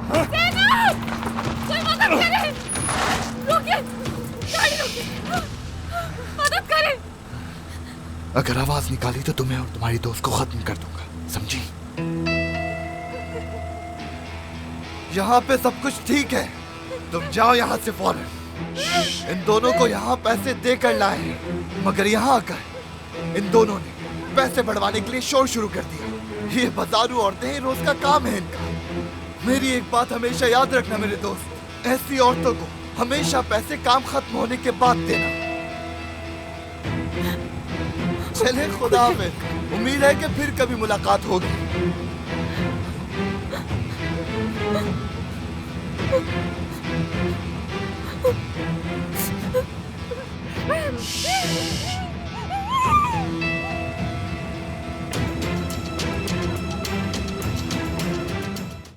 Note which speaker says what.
Speaker 1: सेना! कोई मदद करे! रोकिए! गाड़ी रोकिए! मदद करे!
Speaker 2: अगर आवाज निकाली तो तुम्हें और तुम्हारी दोस्त को खत्म कर दूंगा, समझी? यहाँ पे सब कुछ ठीक है, तुम जाओ यहाँ से फौरन। इन दोनों को यहाँ पैसे देकर लाए हैं, मगर यहाँ आकर इन दोनों ने पैसे बढ़वाने के लिए शोर शुरू कर दिया। ये बाजारू औरतें रोज का काम है इनका। मेरी एक बात हमेशा याद रखना मेरे दोस्त, ऐसी औरतों को हमेशा पैसे काम खत्म होने के बाद देना। चले खुदा हाफिज़, उम्मीद है कि फिर कभी मुलाकात होगी।